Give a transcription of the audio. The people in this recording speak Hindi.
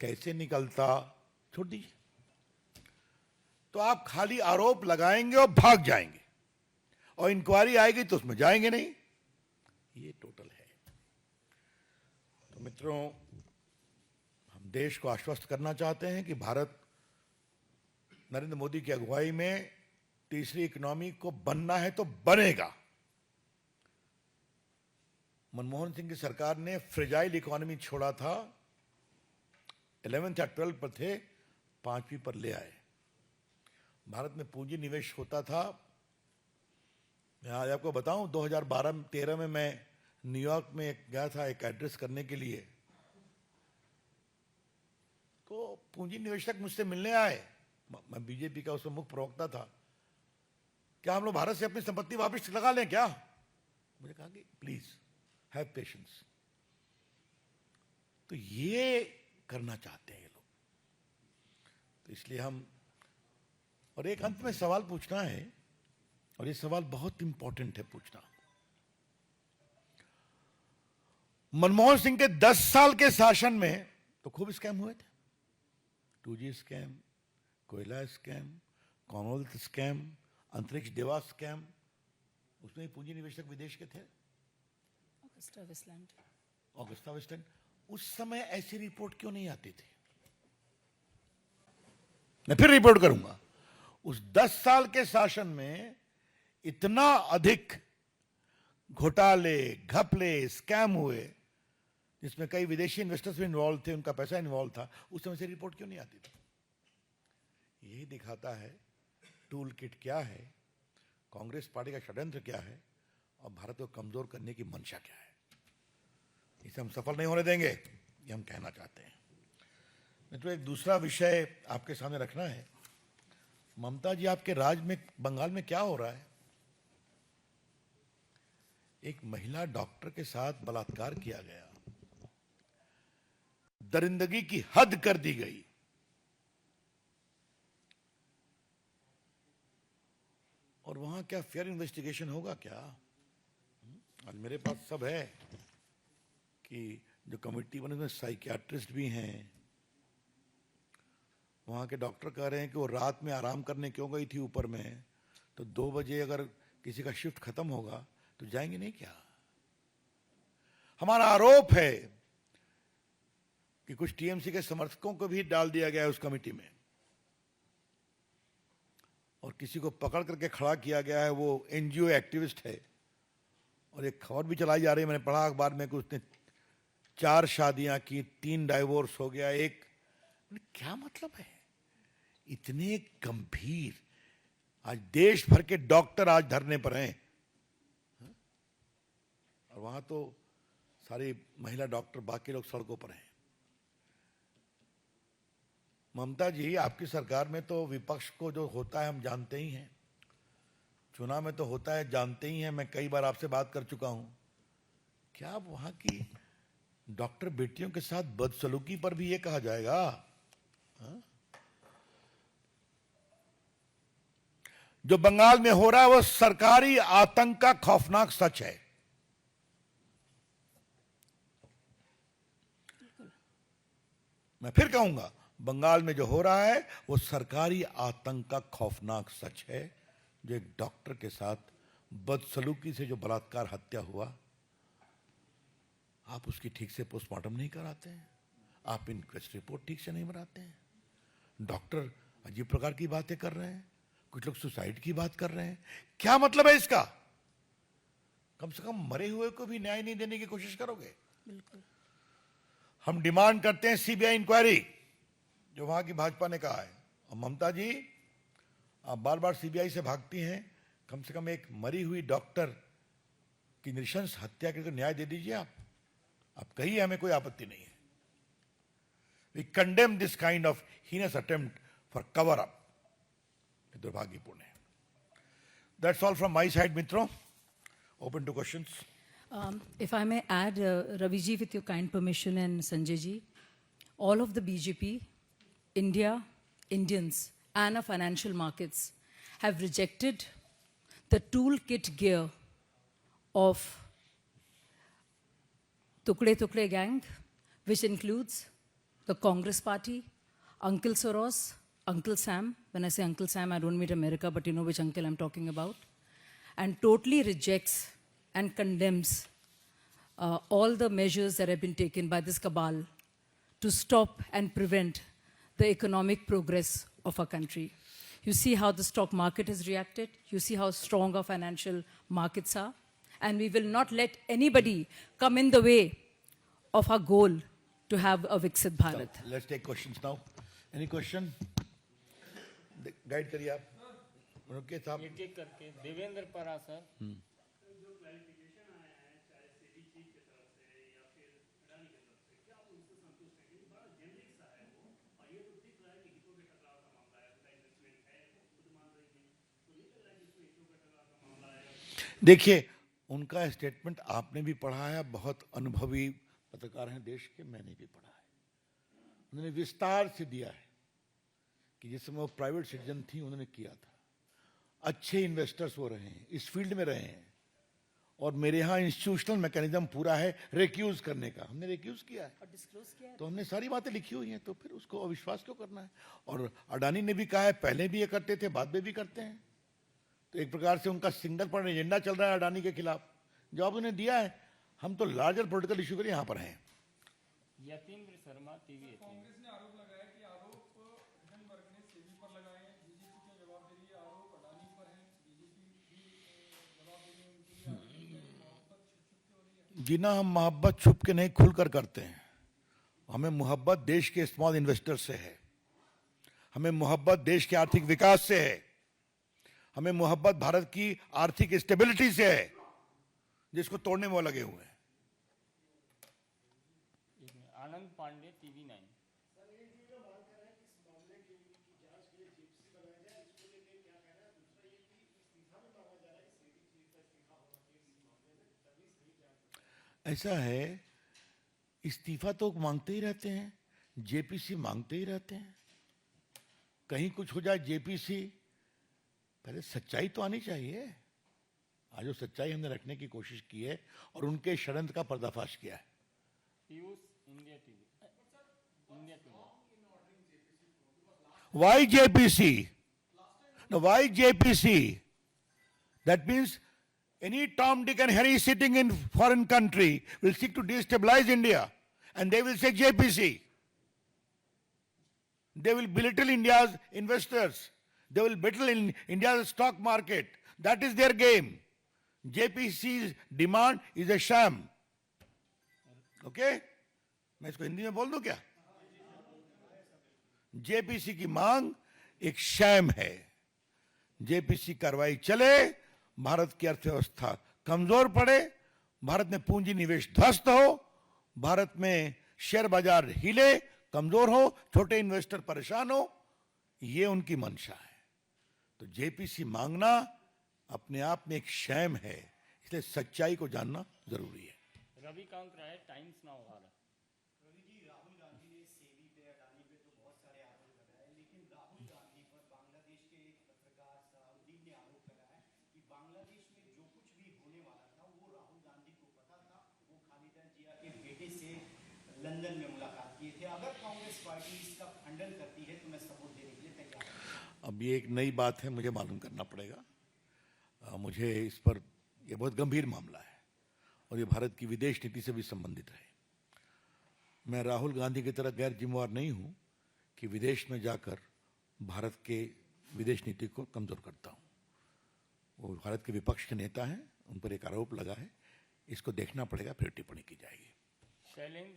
कैसे निकलता, छोड़ दीजिए। तो आप खाली आरोप लगाएंगे और भाग जाएंगे, और इंक्वायरी आएगी तो उसमें जाएंगे नहीं। ये टोटल है। तो मित्रों, हम देश को आश्वस्त करना चाहते हैं कि भारत नरेंद्र मोदी की अगुवाई में तीसरी इकोनॉमी को बनना है तो बनेगा। मनमोहन सिंह की सरकार ने फ्रेजाइल इकोनॉमी छोड़ा था, 11th या 12th पर थे, 5वीं पर ले आए। भारत में पूंजी निवेश होता था। मैं आज आपको बताऊं, 2012-13 में मैं न्यूयॉर्क में गया था एक एड्रेस करने के लिए, तो पूंजी निवेशक मुझसे मिलने आए। मैं बीजेपी का उसमें मुख्य प्रवक्ता था। क्या हम लोग भारत से अपनी संपत्ति वापस लगा लें क्या? मुझे कहा कि प्लीज हैव पेशेंस। तो ये करना चाहते हैं ये लोग। तो इसलिए हम, और एक अंत में सवाल पूछना है, और ये सवाल बहुत इंपॉर्टेंट है पूछना। मनमोहन सिंह के 10 साल के शासन में तो खूब स्कैम हुए थे। 2G स्कैम, कोयला स्कैम, कॉमनवेल्थ स्कैम, अंतरिक्ष देवा स्कैम, उसमें पूंजी निवेशक विदेश के थे। Agusta Westland. उस समय ऐसी रिपोर्ट क्यों नहीं आती थी? मैं फिर रिपोर्ट करूंगा। उस 10 साल के शासन में इतना अधिक घोटाले, घपले, स्कैम हुए, जिसमें कई विदेशी इन्वेस्टर्स भी इन्वॉल्व थे, उनका पैसा इन्वॉल्व था। उस समय से रिपोर्ट क्यों नहीं आती थी? यही दिखाता है टूल किट क्या है, कांग्रेस पार्टी का षड्यंत्र क्या है, और भारत को कमजोर करने की मंशा क्या है। इसे हम सफल नहीं होने देंगे, ये हम कहना चाहते हैं। मित्रों, एक दूसरा विषय आपके सामने रखना है। ममता जी, आपके राज्य में, बंगाल में क्या हो रहा है? एक महिला डॉक्टर के साथ बलात्कार किया गया, दरिंदगी की हद कर दी गई। और वहां क्या फेयर इन्वेस्टिगेशन होगा क्या? आज मेरे पास सब है कि जो कमेटी बनी उसमें साइकियाट्रिस्ट भी हैं। वहां के डॉक्टर कह रहे हैं कि वो रात में आराम करने क्यों गई थी ऊपर में, तो 2 बजे अगर किसी का शिफ्ट खत्म होगा तो जाएंगे नहीं क्या? हमारा आरोप है कि कुछ टीएमसी के समर्थकों को भी डाल दिया गया है उस कमेटी में, और किसी को पकड़ करके खड़ा किया गया है, वो एनजीओ एक्टिविस्ट है। और एक खबर भी चलाई जा रही है, मैंने पढ़ा अखबार में कि उसने 4 शादियां की, 3 डाइवोर्स हो गया, एक। क्या मतलब है? इतने गंभीर, आज देश भर के डॉक्टर आज धरने पर हैं, और वहां तो सारी महिला डॉक्टर, बाकी लोग सड़कों पर हैं। ममता जी, आपकी सरकार में तो विपक्ष को जो होता है हम जानते ही हैं, चुनाव में तो होता है जानते ही हैं। मैं कई बार आपसे बात कर चुका हूं। क्या अब वहां की डॉक्टर बेटियों के साथ बदसलूकी पर भी ये कहा जाएगा? हा? जो बंगाल में हो रहा है वो सरकारी आतंक का खौफनाक सच है। मैं फिर कहूंगा, बंगाल में जो हो रहा है वो सरकारी आतंक का खौफनाक सच है। जो एक डॉक्टर के साथ बदसलूकी से जो बलात्कार हत्या हुआ, आप उसकी ठीक से पोस्टमार्टम नहीं कराते हैं, आप इनक्वेस्ट रिपोर्ट ठीक से नहीं बनाते हैं। डॉक्टर अजीब प्रकार की बातें कर रहे हैं, कुछ लोग सुसाइड की बात कर रहे हैं। क्या मतलब है इसका? कम से कम मरे हुए को भी न्याय नहीं देने की कोशिश करोगे? बिल्कुल। हम डिमांड करते हैं सीबीआई इंक्वायरी, जो वहां की भाजपा ने कहा है। और ममता जी, आप बार बार सीबीआई से भागती हैं, कम से कम एक मरी हुई डॉक्टर की नृशंस हत्या के लिए न्याय दे दीजिए। आप कहिए, हमें कोई आपत्ति नहीं है। We condemn this kind of heinous attempt for cover up. दुर्भाग्यपूर्ण है। That's all from my side मित्रों। Open to questions. If I may add, Ravi ji, with your kind permission, and Sanjay ji, all of the BJP, India, Indians, and our financial markets have rejected the toolkit gear of Tukde Tukde gang, which includes the Congress Party, Uncle Soros, Uncle Sam. When I say Uncle Sam, I don't mean America, but you know which uncle I'm talking about. And totally rejects and condemns all the measures that have been taken by this cabal to stop and prevent the economic progress of our country. You see how the stock market has reacted. You see how strong our financial markets are. And we will not let anybody come in the way of our goal to have a Viksit Bharat. Let's take questions now. Any question? Guide करिए आप. Okay, साहब. एक एक करके देवेंद्र परा सर देखिए, उनका स्टेटमेंट आपने भी पढ़ा है, बहुत अनुभवी पत्रकार हैं देश के, मैंने भी पढ़ा है. उन्होंने विस्तार से दिया है कि जिस समय वो प्राइवेट सिटीजन थी उन्होंने किया था. अच्छे इन्वेस्टर्स वो रहे हैं, इस फील्ड में रहे हैं, और मेरे यहाँ इंस्टीट्यूशनल मैकेनिज्म पूरा है रिक्यूज करने का. हमने रिक्यूज किया है तो हमने सारी बातें लिखी हुई हैं, तो फिर उसको अविश्वास क्यों करना है. और अडानी ने भी कहा है, पहले भी ये करते थे, बाद में भी करते हैं. तो एक प्रकार से उनका सिंगल पॉइंट एजेंडा चल रहा है अडानी के खिलाफ. जवाब उन्हें दिया है. हम तो लार्जर पॉलिटिकल इशू के लिए यहाँ पर हैं. यतीन्द्र शर्मा टीवी 18 कांग्रेस ने आरोप लगाया कि आरोप विजन वर्ग ने सेबी पर लगाए हैं, बीजेपी क्या जवाब दे रही है, आरोप अडानी पर है, बीजेपी भी जवाब दे रही है उनके लिए. मोहब्बत छुप छुप के हो रही है. जीना हम मोहब्बत छुप के नहीं, खुलकर करते हैं. हमें मोहब्बत देश के स्मॉल इन्वेस्टर से है, हमें मोहब्बत देश के आर्थिक विकास से है, हमें मोहब्बत भारत की आर्थिक स्टेबिलिटी से है, जिसको तोड़ने में वो लगे हुए हैं. आनंद पांडे टीवी 9 ऐसा है, इस्तीफा तो मांगते ही रहते हैं, जेपीसी मांगते ही रहते हैं. कहीं कुछ हो जाए जेपीसी, पहले सच्चाई तो आनी चाहिए. आज वो सच्चाई हमने रखने की कोशिश की है और उनके षड्यंत्र का पर्दाफाश किया है. Piyush India TV Why JPC? Now, why JPC? That means any Tom, Dick and Harry sitting in foreign country will seek to destabilize India, and they will say JPC. They will belittle India's investors. They will belittle in India's stock market. That is their game. JPC's demand is a sham. Okay? मैं इसको हिंदी में बोल दूं क्या? जेपीसी की मांग एक शैम है. जेपीसी कार्रवाई चले, भारत की अर्थव्यवस्था कमजोर पड़े, भारत में पूंजी निवेश ध्वस्त हो, भारत में शेयर बाजार हिले, कमजोर हो, छोटे इन्वेस्टर परेशान हो, ये उनकी मंशा है. तो जेपीसी मांगना अपने आप में एक शैम है, इसलिए सच्चाई को जानना जरूरी है. रविकांत राय टाइम्स नाउ भारत लंदन में मुलाकात किए थे. अगर कांग्रेस पार्टी इसका खंडन करती है तो मैं सबूत देने के लिए तैयार हूं. अब ये एक नई बात है, मुझे मालूम करना पड़ेगा. मुझे इस पर, यह बहुत गंभीर मामला है और ये भारत की विदेश नीति से भी संबंधित है. मैं राहुल गांधी की तरह गैर जिम्मेवार नहीं हूं कि विदेश में जाकर भारत के विदेश नीति को कमजोर करता हूं. वो भारत के विपक्ष के नेता हैं, उन पर एक आरोप लगा है, इसको देखना पड़ेगा, फिर टिप्पणी की जाएगी. शैलेंद्र